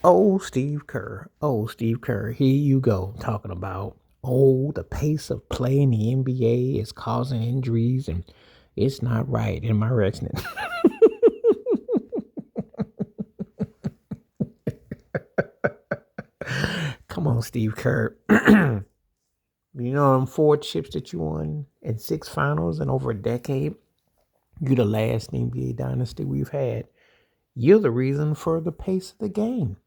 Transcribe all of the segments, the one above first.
Old Steve Kerr. Old Steve Kerr. Here you go talking about the pace of play in the NBA is causing injuries and it's not right. Am I right? Come on, Steve Kerr. You know them 4 chips that you won in 6 finals in over a decade? You're the last NBA dynasty we've had. You're the reason for the pace of the game.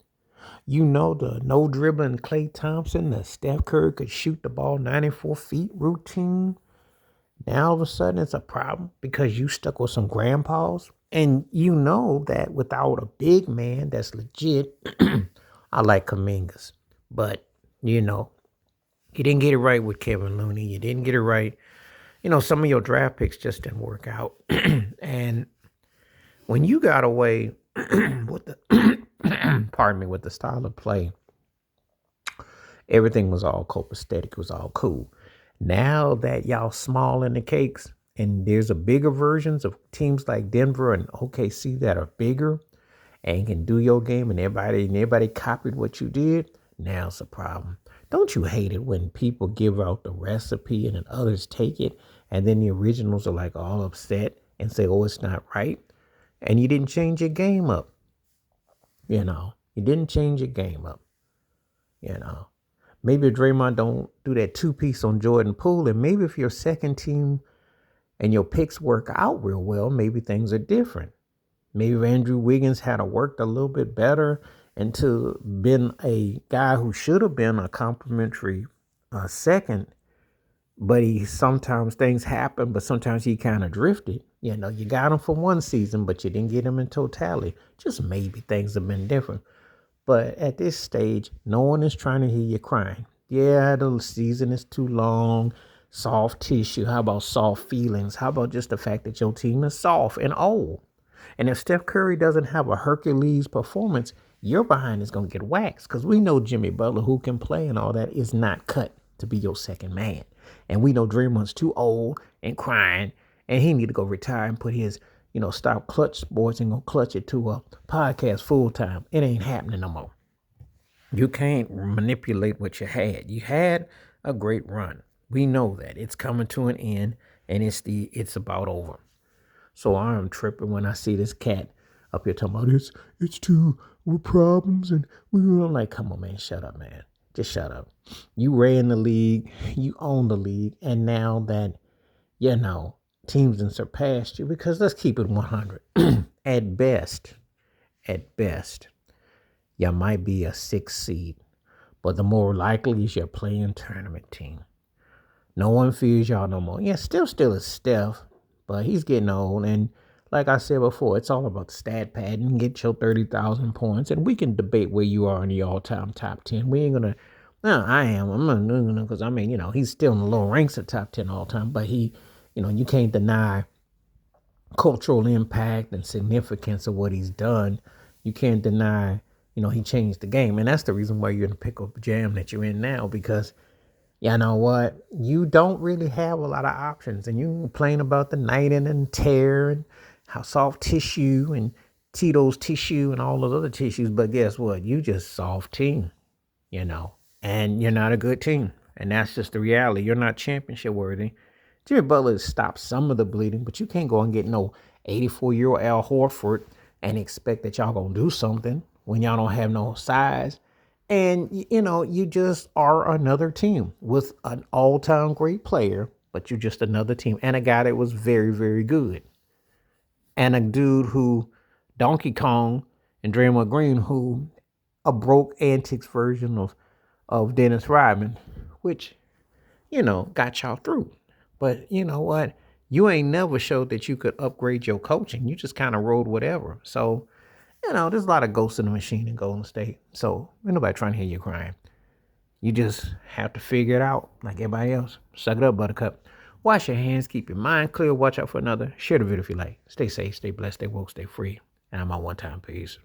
You know the no dribbling Klay Thompson, the Steph Curry could shoot the ball 94 feet routine. Now all of a sudden it's a problem because you stuck with some grandpas. And you know that without a big man that's legit, I like Kamingas. But, you know, you didn't get it right with Kevin Looney. You didn't get it right. You know, some of your draft picks just didn't work out. And when you got away with the pardon me, with the style of play, everything was all copacetic. It was all cool. Now that y'all small in the cakes and there's a bigger versions of teams like Denver and OKC that are bigger and can do your game and everybody copied what you did, now it's a problem. Don't you hate it when people give out the recipe and then others take it and then the originals are like all upset and say, oh, it's not right? And you didn't change your game up. You didn't change your game up. You know, maybe if Draymond don't do that 2-piece on Jordan Poole, and maybe if your second team and your picks work out real well, maybe things are different. Maybe if Andrew Wiggins had worked a little bit better into been a guy who should have been a complimentary second, but he sometimes things happen, but sometimes he kind of drifted. You got him for one season, but you didn't get him in totality. Just maybe things have been different. But at this stage, no one is trying to hear you crying. Yeah, the season is too long. Soft tissue. How about soft feelings? How about just the fact that your team is soft and old? And if Steph Curry doesn't have a Hercules performance, your behind is going to get waxed because we know Jimmy Butler, who can play and all that, is not cut to be your second man. And we know Draymond's too old and crying, and he need to go retire and put his, stop clutch sports and go clutch it to a podcast full time. It ain't happening no more. You can't manipulate what you had. You had a great run. We know that it's coming to an end, and it's about over. So I'm tripping when I see this cat up here talking about it's too with problems and I'm like, come on, man, shut up, man. Just shut up. You ran the league, you own the league, and now that teams have surpassed you, because let's keep it 100. at best, at best, you might be a 6th seed, but the more likely is your playing tournament team. No one fears y'all no more. Yeah, still is Steph, but he's getting old. And like I said before, it's all about the stat pad and get your 30,000 points. And we can debate where you are in the all-time top 10. We ain't going to, no, I am. I'm not doing it because, he's still in the low ranks of top 10 all time. But you can't deny cultural impact and significance of what he's done. You can't deny, he changed the game. And that's the reason why you're in the pickle jam that you're in now, because you know what? You don't really have a lot of options. And you complain about the night and tear and how soft tissue and Tito's tissue and all those other tissues. But guess what? You just soft team, and you're not a good team. And that's just the reality. You're not championship worthy. Jimmy Butler stopped some of the bleeding, but you can't go and get no 84-year-old Al Horford and expect that y'all going to do something when y'all don't have no size. And, you just are another team with an all-time great player, but you're just another team. And a guy that was very, very good. And a dude who, Donkey Kong and Draymond Green, who a broke antics version of Dennis Rodman, which, got y'all through. But you know what? You ain't never showed that you could upgrade your coaching. You just kind of rode whatever. So, there's a lot of ghosts in the machine in Golden State. So ain't nobody trying to hear you crying. You just have to figure it out like everybody else. Suck it up, buttercup. Wash your hands, keep your mind clear, watch out for another. Share the video if you like. Stay safe, stay blessed, stay woke, stay free. And I'm on one time. Peace.